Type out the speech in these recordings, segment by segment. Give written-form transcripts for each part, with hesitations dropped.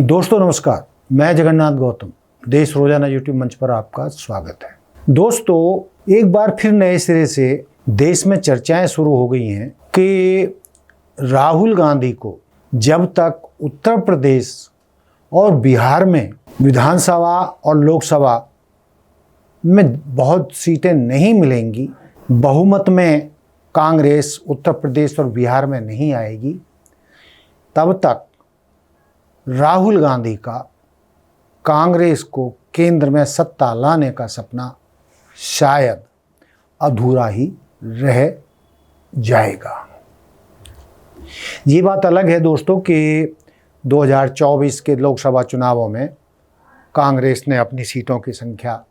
दोस्तों नमस्कार, मैं जगन्नाथ गौतम। देश रोजाना यूट्यूब मंच पर आपका स्वागत है। दोस्तों, एक बार फिर नए सिरे से देश में चर्चाएं शुरू हो गई हैं कि राहुल गांधी को जब तक उत्तर प्रदेश और बिहार में विधानसभा और लोकसभा में बहुत सीटें नहीं मिलेंगी, बहुमत में कांग्रेस उत्तर प्रदेश और बिहार में नहीं आएगी, तब तक राहुल गांधी का कांग्रेस को केंद्र में सत्ता लाने का सपना शायद अधूरा ही रह जाएगा। ये बात अलग है दोस्तों कि 2024 के लोकसभा चुनावों में कांग्रेस ने अपनी सीटों की संख्या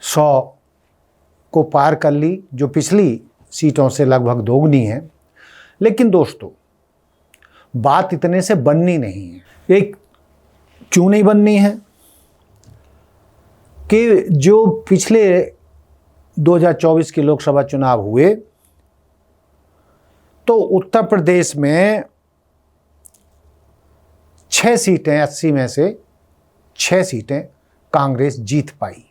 100 को पार कर ली, जो पिछली सीटों से लगभग दोगुनी है। लेकिन दोस्तों, बात इतने से बननी नहीं है। एक क्यों नहीं बननी है कि जो पिछले 2024 के लोकसभा चुनाव हुए तो उत्तर प्रदेश में 6 सीटें, 80 में से 6 सीटें कांग्रेस जीत पाई,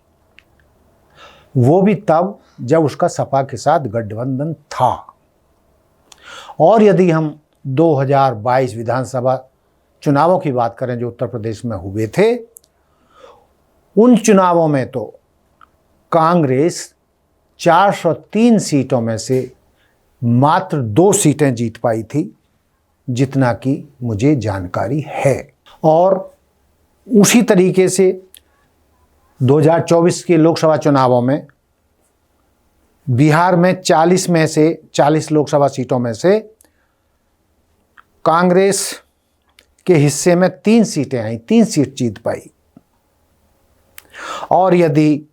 वो भी तब जब उसका सपा के साथ गठबंधन था। और यदि हम 2022 विधानसभा चुनावों की बात करें जो उत्तर प्रदेश में हुए थे, उन चुनावों में तो कांग्रेस 403 सीटों में से मात्र 2 सीटें जीत पाई थी, जितना कि मुझे जानकारी है। और उसी तरीके से 2024 के लोकसभा चुनावों में बिहार में 40 में से 40 लोकसभा सीटों में से कांग्रेस के हिस्से में 3 सीटें आई, 3 सीट जीत पाई। और यदि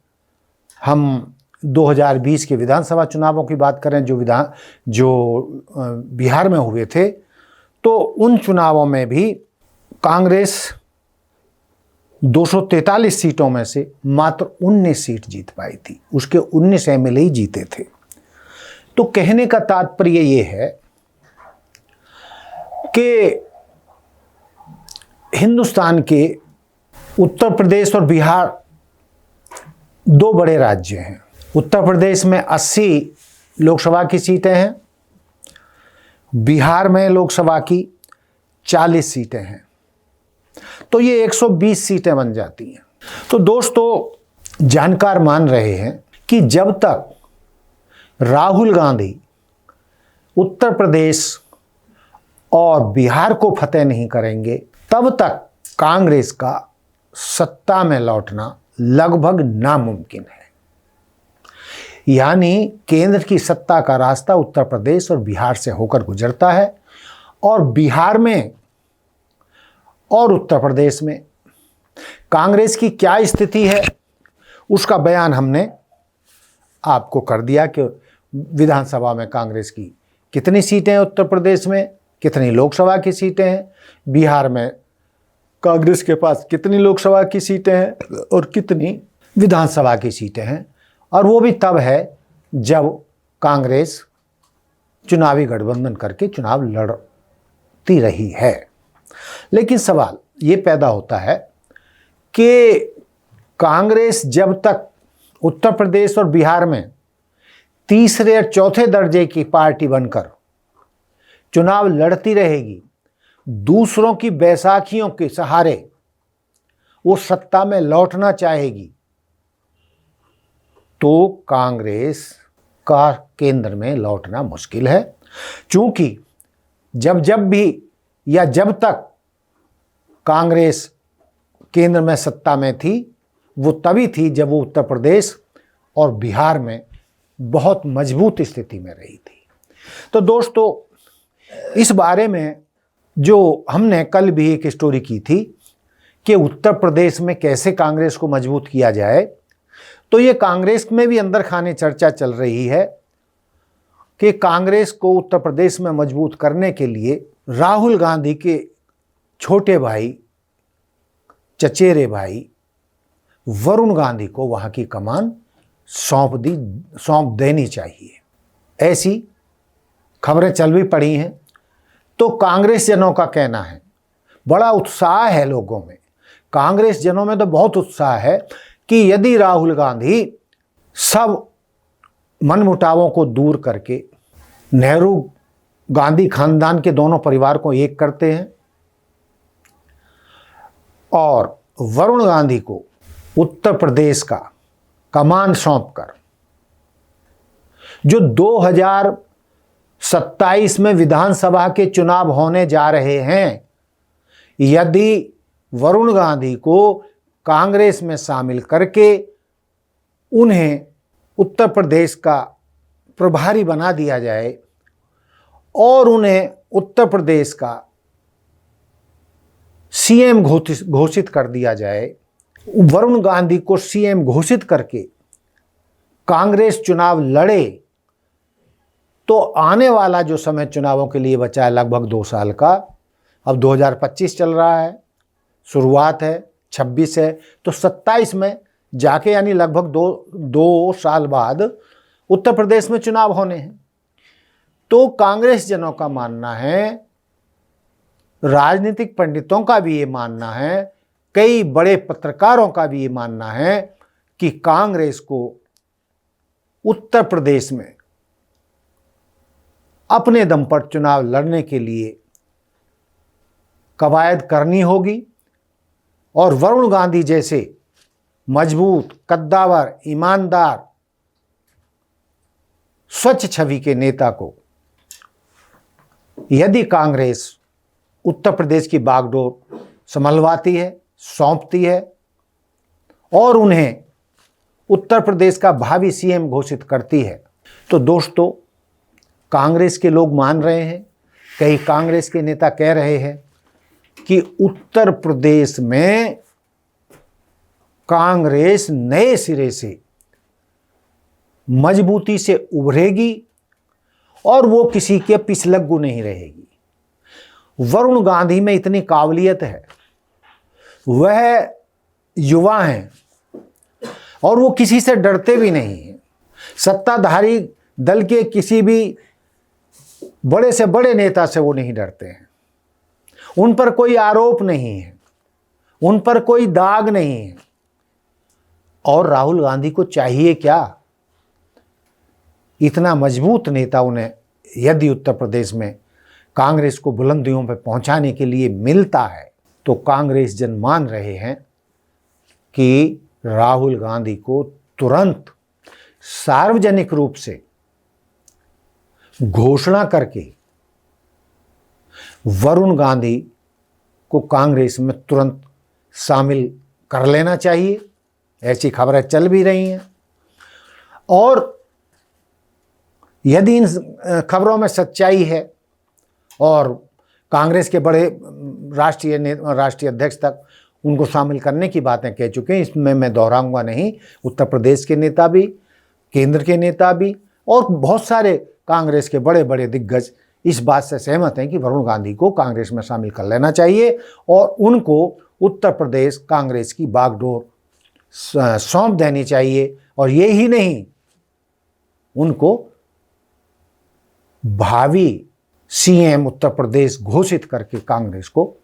हम 2020 के विधानसभा चुनावों की बात करें जो बिहार में हुए थे, तो उन चुनावों में भी कांग्रेस 243 सीटों में से मात्र 19 सीट जीत पाई थी, उसके 19 एमएलए ही जीते थे। तो कहने का तात्पर्य ये है कि हिंदुस्तान के उत्तर प्रदेश और बिहार 2 बड़े राज्य हैं। उत्तर प्रदेश में 80 लोकसभा की सीटें हैं, बिहार में लोकसभा की 40 सीटें हैं, तो ये 120 सीटें बन जाती हैं। तो दोस्तों, जानकार मान रहे हैं कि जब तक राहुल गांधी उत्तर प्रदेश और बिहार को फतेह नहीं करेंगे, तब तक कांग्रेस का सत्ता में लौटना लगभग नामुमकिन है। यानी केंद्र की सत्ता का रास्ता उत्तर प्रदेश और बिहार से होकर गुजरता है, और बिहार में और उत्तर प्रदेश में कांग्रेस की क्या स्थिति है उसका बयान हमने आपको कर दिया कि विधानसभा में कांग्रेस की कितनी सीटें हैं, उत्तर प्रदेश में कितनी लोकसभा की सीटें हैं, बिहार में कांग्रेस के पास कितनी लोकसभा की सीटें हैं और कितनी विधानसभा की सीटें हैं। और वो भी तब है जब कांग्रेस चुनावी गठबंधन करके चुनाव लड़ती रही है। लेकिन सवाल ये पैदा होता है कि कांग्रेस जब तक उत्तर प्रदेश और बिहार में तीसरे या चौथे दर्जे की पार्टी बनकर चुनाव लड़ती रहेगी, दूसरों की बैसाखियों के सहारे वो सत्ता में लौटना चाहेगी, तो कांग्रेस का केंद्र में लौटना मुश्किल है। क्योंकि जब तक कांग्रेस केंद्र में सत्ता में थी, वो तभी थी जब वो उत्तर प्रदेश और बिहार में बहुत मजबूत स्थिति में रही थी। तो दोस्तों, इस बारे में जो हमने कल भी एक स्टोरी की थी कि उत्तर प्रदेश में कैसे कांग्रेस को मजबूत किया जाए, तो ये कांग्रेस में भी अंदर खाने चर्चा चल रही है कि कांग्रेस को उत्तर प्रदेश में मजबूत करने के लिए राहुल गांधी के छोटे भाई, चचेरे भाई वरुण गांधी को वहां की कमान सौंप देनी चाहिए। ऐसी खबरें चल भी पड़ी हैं। तो कांग्रेस जनों का कहना है, बड़ा उत्साह है लोगों में, कांग्रेस जनों में तो बहुत उत्साह है कि यदि राहुल गांधी सब मनमुटावों को दूर करके नेहरू गांधी खानदान के दोनों परिवार को एक करते हैं और वरुण गांधी को उत्तर प्रदेश का कमान सौंपकर जो 2027 में विधानसभा के चुनाव होने जा रहे हैं, यदि वरुण गांधी को कांग्रेस में शामिल करके उन्हें उत्तर प्रदेश का प्रभारी बना दिया जाए और उन्हें उत्तर प्रदेश का सीएम घोषित कर दिया जाए, वरुण गांधी को सीएम घोषित करके कांग्रेस चुनाव लड़े, तो आने वाला जो समय चुनावों के लिए बचा है लगभग 2 साल का, अब 2025 चल रहा है, शुरुआत है, 26 है, तो 27 में जाके यानी लगभग दो साल बाद उत्तर प्रदेश में चुनाव होने हैं। तो कांग्रेस जनों का मानना है, राजनीतिक पंडितों का भी ये मानना है, कई बड़े पत्रकारों का भी ये मानना है कि कांग्रेस को उत्तर प्रदेश में अपने दम पर चुनाव लड़ने के लिए कवायद करनी होगी और वरुण गांधी जैसे मजबूत, कद्दावर, ईमानदार, स्वच्छ छवि के नेता को यदि कांग्रेस उत्तर प्रदेश की बागडोर संभलवाती है, सौंपती है और उन्हें उत्तर प्रदेश का भावी सीएम घोषित करती है, तो दोस्तों कांग्रेस के लोग मान रहे हैं, कई कांग्रेस के नेता कह रहे हैं कि उत्तर प्रदेश में कांग्रेस नए सिरे से मजबूती से उभरेगी और वो किसी के पिछलग्गू नहीं रहेगी। वरुण गांधी में इतनी काबिलियत है, वह युवा हैं और वो किसी से डरते भी नहीं हैं। सत्ताधारी दल के किसी भी बड़े से बड़े नेता से वो नहीं डरते हैं, उन पर कोई आरोप नहीं है, उन पर कोई दाग नहीं है। और राहुल गांधी को चाहिए क्या? इतना मजबूत नेता उन्हें यदि उत्तर प्रदेश में कांग्रेस को बुलंदियों पर पहुंचाने के लिए मिलता है, तो कांग्रेस जन मान रहे हैं कि राहुल गांधी को तुरंत सार्वजनिक रूप से घोषणा करके वरुण गांधी को कांग्रेस में तुरंत शामिल कर लेना चाहिए। ऐसी खबरें चल भी रही हैं और यदि इन खबरों में सच्चाई है और कांग्रेस के बड़े राष्ट्रीय अध्यक्ष तक उनको शामिल करने की बातें कह चुके हैं, इसमें मैं दोहराऊंगा नहीं। उत्तर प्रदेश के नेता भी, केंद्र के नेता भी और बहुत सारे कांग्रेस के बड़े बड़े दिग्गज इस बात से सहमत हैं कि वरुण गांधी को कांग्रेस में शामिल कर लेना चाहिए और उनको उत्तर प्रदेश कांग्रेस की बागडोर सौंप देनी चाहिए। और ये ही नहीं, उनको भावी सीएम उत्तर प्रदेश घोषित करके कांग्रेस को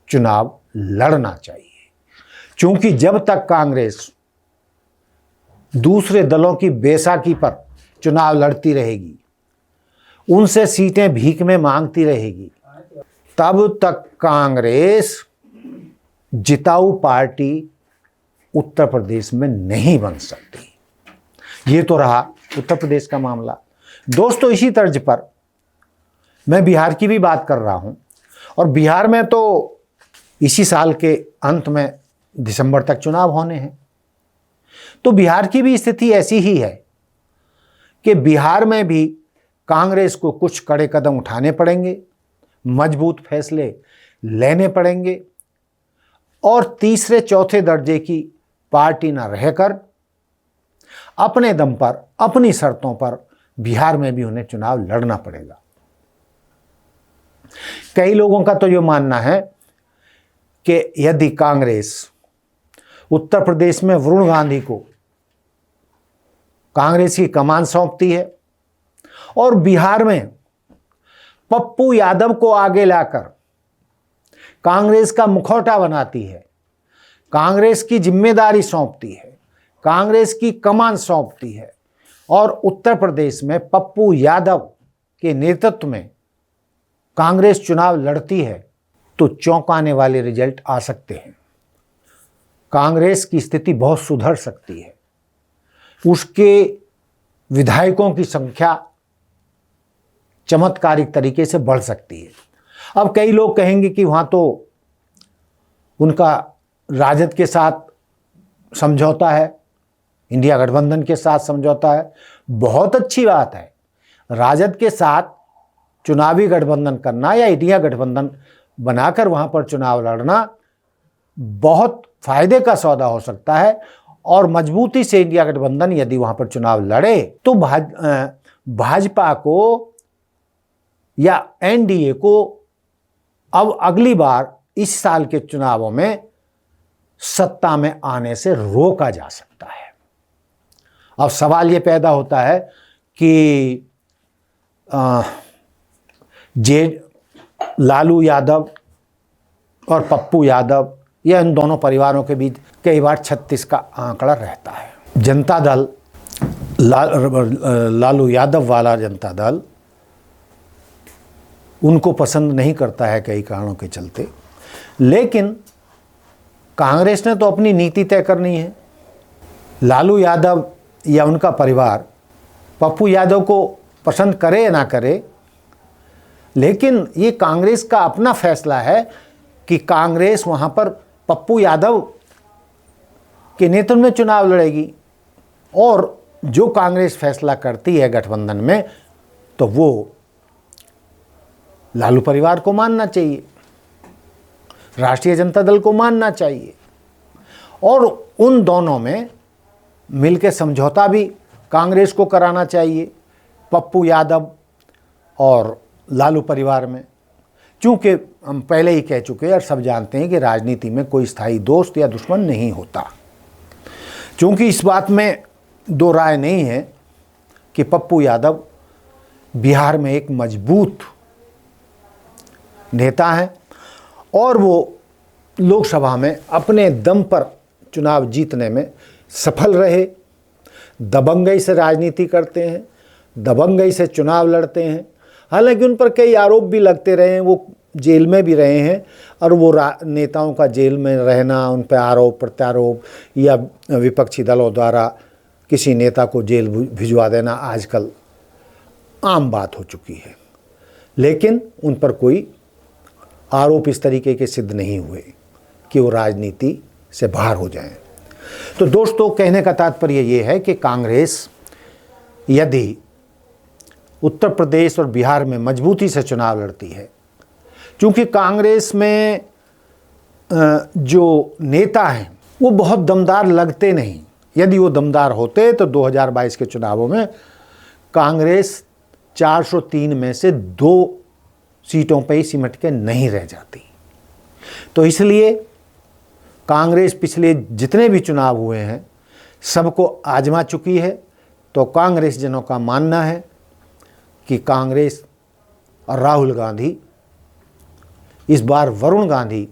चुनाव लड़ना चाहिए, क्योंकि जब तक कांग्रेस दूसरे दलों की बैसाखी पर चुनाव लड़ती रहेगी, उनसे सीटें भीख में मांगती रहेगी, तब तक कांग्रेस जिताऊ पार्टी उत्तर प्रदेश में नहीं बन सकती। ये तो रहा उत्तर प्रदेश का मामला। दोस्तों, इसी तर्ज पर मैं बिहार की भी बात कर रहा हूं और बिहार में तो इसी साल के अंत में दिसंबर तक चुनाव होने हैं। तो बिहार की भी स्थिति ऐसी ही है कि बिहार में भी कांग्रेस को कुछ कड़े कदम उठाने पड़ेंगे, मजबूत फैसले लेने पड़ेंगे और तीसरे चौथे दर्जे की पार्टी न रहकर अपने दम पर, अपनी शर्तों पर बिहार में भी उन्हें चुनाव लड़ना पड़ेगा। कई लोगों का तो ये मानना है कि यदि कांग्रेस उत्तर प्रदेश में वरुण गांधी को कांग्रेस की कमान सौंपती है और बिहार में पप्पू यादव को आगे लाकर कांग्रेस का मुखौटा बनाती है, कांग्रेस की जिम्मेदारी सौंपती है, कांग्रेस की कमान सौंपती है और उत्तर प्रदेश में पप्पू यादव के नेतृत्व में कांग्रेस चुनाव लड़ती है तो चौंकाने वाले रिजल्ट आ सकते हैं। कांग्रेस की स्थिति बहुत सुधर सकती है, उसके विधायकों की संख्या चमत्कारिक तरीके से बढ़ सकती है। अब कई लोग कहेंगे कि वहाँ तो उनका राजद के साथ समझौता है, इंडिया गठबंधन के साथ समझौता है। बहुत अच्छी बात है, राजद के साथ चुनावी गठबंधन करना या इंडिया गठबंधन बनाकर वहाँ पर चुनाव लड़ना बहुत फायदे का सौदा हो सकता है और मजबूती से इंडिया गठबंधन यदि वहाँ पर चुनाव लड़े तो भाजपा को या एनडीए को अब अगली बार इस साल के चुनावों में सत्ता में आने से रोका जा सकता है। अब सवाल ये पैदा होता है कि लालू यादव और पप्पू यादव या इन दोनों परिवारों के बीच कई बार 36 का आंकड़ा रहता है। जनता दल लालू यादव वाला जनता दल उनको पसंद नहीं करता है कई कारणों के चलते, लेकिन कांग्रेस ने तो अपनी नीति तय करनी है। लालू यादव या उनका परिवार पप्पू यादव को पसंद करे या ना करे, लेकिन ये कांग्रेस का अपना फैसला है कि कांग्रेस वहाँ पर पप्पू यादव के नेतृत्व में चुनाव लड़ेगी और जो कांग्रेस फैसला करती है गठबंधन में तो वो लालू परिवार को मानना चाहिए, राष्ट्रीय जनता दल को मानना चाहिए और उन दोनों में मिलकर समझौता भी कांग्रेस को कराना चाहिए, पप्पू यादव और लालू परिवार में। चूँकि हम पहले ही कह चुके हैं और सब जानते हैं कि राजनीति में कोई स्थायी दोस्त या दुश्मन नहीं होता। चूँकि इस बात में दो राय नहीं है कि पप्पू यादव बिहार में एक मजबूत नेता हैं और वो लोकसभा में अपने दम पर चुनाव जीतने में सफल रहे, दबंगई से राजनीति करते हैं, दबंगई से चुनाव लड़ते हैं। हालांकि उन पर कई आरोप भी लगते रहे हैं, वो जेल में भी रहे हैं और वो नेताओं का जेल में रहना, उन पर आरोप प्रत्यारोप या विपक्षी दलों द्वारा किसी नेता को जेल भिजवा देना आजकल आम बात हो चुकी है, लेकिन उन पर कोई आरोप इस तरीके के सिद्ध नहीं हुए कि वो राजनीति से बाहर हो जाएं। तो दोस्तों, कहने का तात्पर्य ये है कि कांग्रेस यदि उत्तर प्रदेश और बिहार में मजबूती से चुनाव लड़ती है, क्योंकि कांग्रेस में जो नेता हैं वो बहुत दमदार लगते नहीं। यदि वो दमदार होते तो 2022 के चुनावों में कांग्रेस 403 में से 2 सीटों पर ही सिमट के नहीं रह जाती। तो इसलिए कांग्रेस पिछले जितने भी चुनाव हुए हैं सबको आजमा चुकी है। तो कांग्रेस जनों का मानना है कि कांग्रेस और राहुल गांधी इस बार वरुण गांधी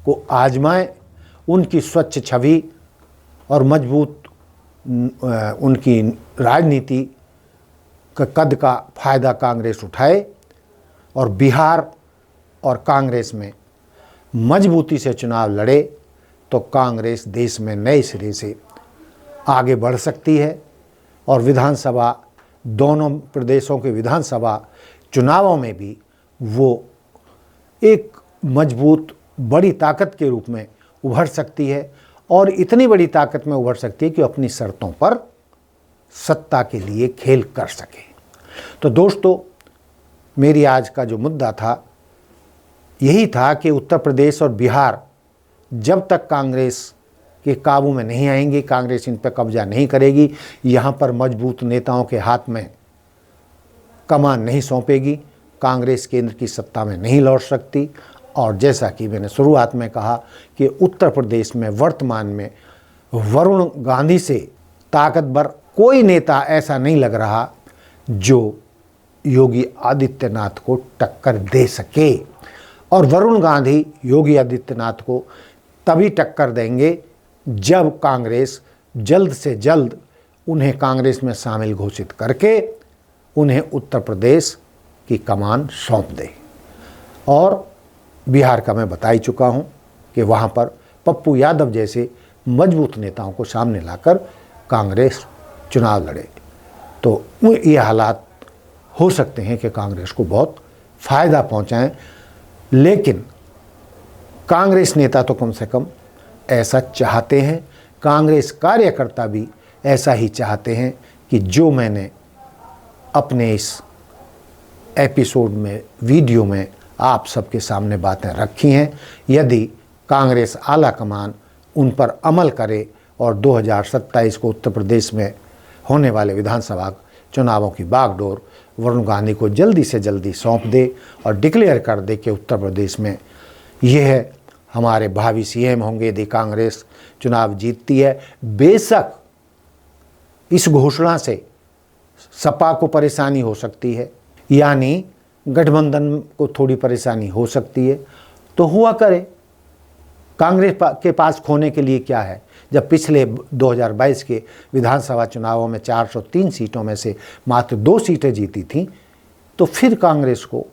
को आजमाएं, उनकी स्वच्छ छवि और मजबूत उनकी राजनीति का कद का फायदा कांग्रेस उठाए और बिहार और कांग्रेस में मजबूती से चुनाव लड़े तो कांग्रेस देश में नए सिरे से आगे बढ़ सकती है और विधानसभा, दोनों प्रदेशों के विधानसभा चुनावों में भी वो एक मजबूत बड़ी ताकत के रूप में उभर सकती है और इतनी बड़ी ताकत में उभर सकती है कि अपनी शर्तों पर सत्ता के लिए खेल कर सके। तो दोस्तों, मेरी आज का जो मुद्दा था यही था कि उत्तर प्रदेश और बिहार जब तक कांग्रेस के काबू में नहीं आएंगी, कांग्रेस इन पर कब्जा नहीं करेगी, यहाँ पर मजबूत नेताओं के हाथ में कमान नहीं सौंपेगी, कांग्रेस केंद्र की सत्ता में नहीं लौट सकती। और जैसा कि मैंने शुरुआत में कहा कि उत्तर प्रदेश में वर्तमान में वरुण गांधी से ताकतवर कोई नेता ऐसा नहीं लग रहा जो योगी आदित्यनाथ को टक्कर दे सके। और वरुण गांधी योगी आदित्यनाथ को तभी टक्कर देंगे जब कांग्रेस जल्द से जल्द उन्हें कांग्रेस में शामिल घोषित करके उन्हें उत्तर प्रदेश की कमान सौंप दे। और बिहार का मैं बता ही चुका हूं कि वहां पर पप्पू यादव जैसे मजबूत नेताओं को सामने लाकर कांग्रेस चुनाव लड़े तो ये हालात हो सकते हैं कि कांग्रेस को बहुत फ़ायदा पहुंचाएं। लेकिन कांग्रेस नेता तो कम से कम ऐसा चाहते हैं, कांग्रेस कार्यकर्ता भी ऐसा ही चाहते हैं कि जो मैंने अपने इस एपिसोड में, वीडियो में आप सबके सामने बातें रखी हैं, यदि कांग्रेस आला कमान उन पर अमल करे और 2027 को उत्तर प्रदेश में होने वाले विधानसभा चुनावों की बागडोर वरुण गांधी को जल्दी से जल्दी सौंप दे और डिक्लेयर कर दे कि उत्तर प्रदेश में यह हमारे भावी सीएम होंगे यदि कांग्रेस चुनाव जीतती है। बेशक इस घोषणा से सपा को परेशानी हो सकती है, यानी गठबंधन को थोड़ी परेशानी हो सकती है, तो हुआ करे। कांग्रेस के पास खोने के लिए क्या है? जब पिछले 2022 के विधानसभा चुनावों में 403 सीटों में से मात्र 2 सीटें जीती थीं, तो फिर कांग्रेस को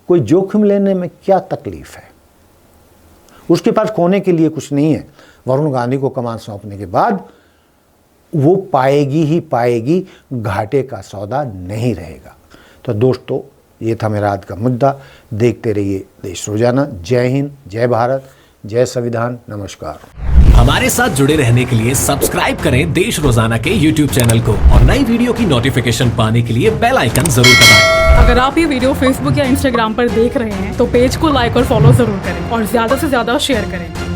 कोई जोखिम लेने में क्या तकलीफ है? उसके पास खोने के लिए कुछ नहीं है। वरुण गांधी को कमान सौंपने के बाद वो पाएगी ही पाएगी, घाटे का सौदा नहीं रहेगा। तो दोस्तों, ये था मेरा आज का मुद्दा। देखते रहिए देश रोजाना। जय हिंद, जय भारत, जय संविधान। नमस्कार। हमारे साथ जुड़े रहने के लिए सब्सक्राइब करें देश रोजाना के YouTube चैनल को और नई वीडियो की नोटिफिकेशन पाने के लिए बेल आइकन जरूर दबाएं। अगर आप ये वीडियो Facebook या Instagram पर देख रहे हैं तो पेज को लाइक और फॉलो जरूर करें और ज्यादा से ज्यादा शेयर करें।